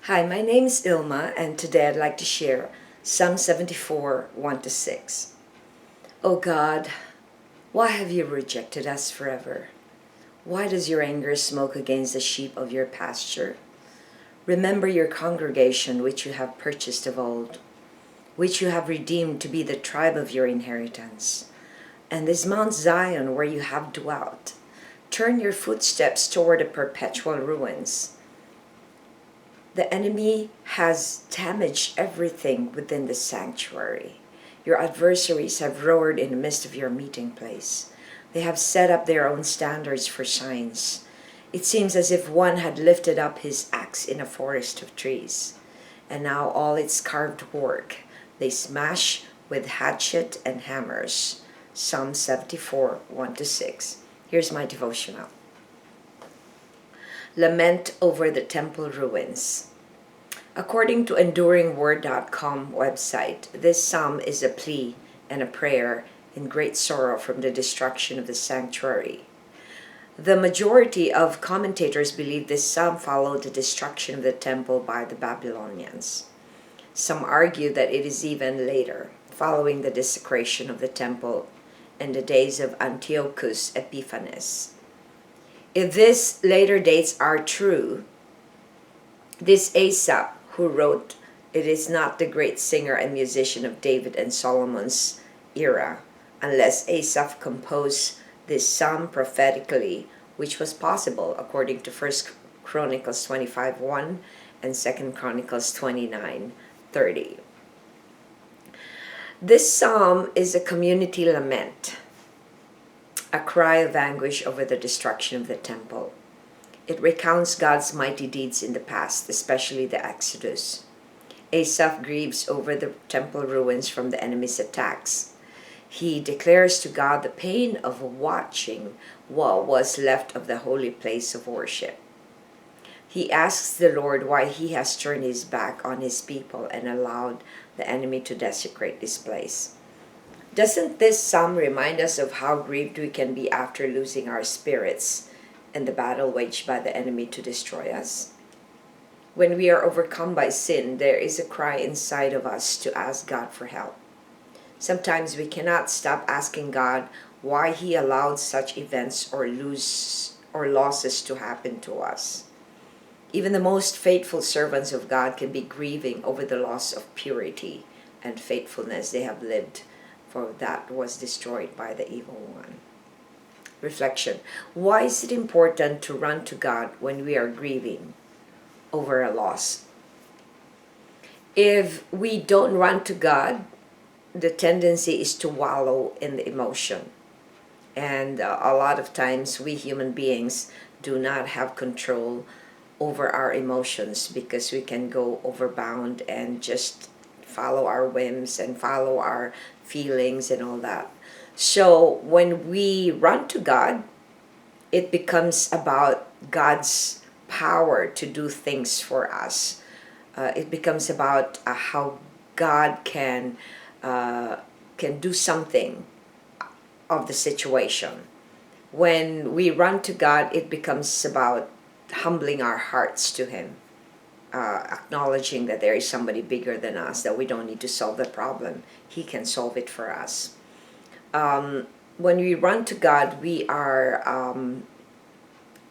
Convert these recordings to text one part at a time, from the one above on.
Hi, my name is Ilma, and today I'd like to share Psalm 74, 1-6. O God, why have you rejected us forever? Why does your anger smoke against the sheep of your pasture? Remember your congregation which you have purchased of old, which you have redeemed to be the tribe of your inheritance, and this Mount Zion where you have dwelt. Turn your footsteps toward the perpetual ruins. The enemy has damaged everything within the sanctuary. Your adversaries have roared in the midst of your meeting place. They have set up their own standards for signs. It seems as if one had lifted up his axe in a forest of trees, and now all its carved work they smash with hatchet and hammers. Psalm 74, 1-6. Here's my devotional. Lament over the temple ruins. According to enduringword.com website, this psalm is a plea and a prayer in great sorrow from the destruction of the sanctuary. The majority of commentators believe this psalm followed the destruction of the temple by the Babylonians. Some argue that it is even later, following the desecration of the temple in the days of Antiochus Epiphanes. If these later dates are true, this Asaph, who wrote, it is not the great singer and musician of David and Solomon's era, unless Asaph composed this psalm prophetically, which was possible according to 1 Chronicles 25:1 and 2 Chronicles 29:30. This psalm is a community lament, a cry of anguish over the destruction of the temple. It recounts God's mighty deeds in the past, especially the Exodus. Asaph grieves over the temple ruins from the enemy's attacks. He declares to God the pain of watching what was left of the holy place of worship. He asks the Lord why he has turned his back on his people and allowed the enemy to desecrate this place. Doesn't this psalm remind us of how grieved we can be after losing our spirits and the battle waged by the enemy to destroy us? When we are overcome by sin, there is a cry inside of us to ask God for help. Sometimes we cannot stop asking God why He allowed such events or losses to happen to us. Even the most faithful servants of God can be grieving over the loss of purity and faithfulness they have lived, for that was destroyed by the evil one. Reflection. Why is it important to run to God when we are grieving over a loss? If we don't run to God, the tendency is to wallow in the emotion. And a lot of times we human beings do not have control over our emotions because we can go overbound and just follow our whims and follow our feelings and all that. So when we run to God, it becomes about God's power to do things for us. It becomes about how God can do something of the situation. When we run to God, it becomes about humbling our hearts to Him, acknowledging that there is somebody bigger than us, that we don't need to solve the problem. He can solve it for us. When we run to God, we are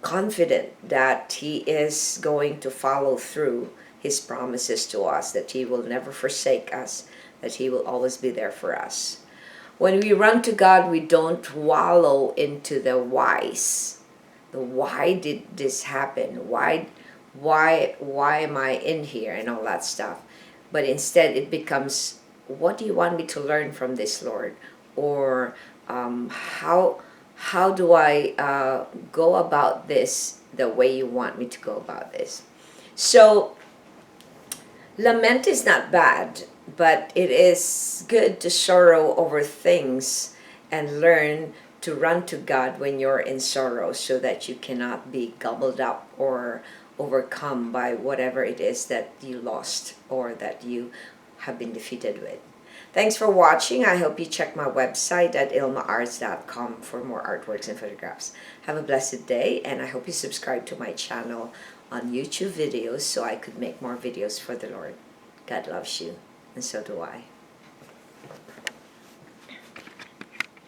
confident that He is going to follow through His promises to us, that He will never forsake us, that He will always be there for us. When we run to God, we don't wallow into the whys. The why did this happen? Why am I in here and all that stuff? But instead it becomes, what do you want me to learn from this, Lord? Or how do I go about this the way you want me to go about this? So lament is not bad, but it is good to sorrow over things and learn to run to God when you're in sorrow, so that you cannot be gobbled up or overcome by whatever it is that you lost or that you have been defeated with. Thanks for watching. I hope you check my website at ilma'S.com for more artworks and photographs. Have a blessed day, and I hope you subscribe to my channel on YouTube videos so I could make more videos for the Lord. God loves you, and so do I.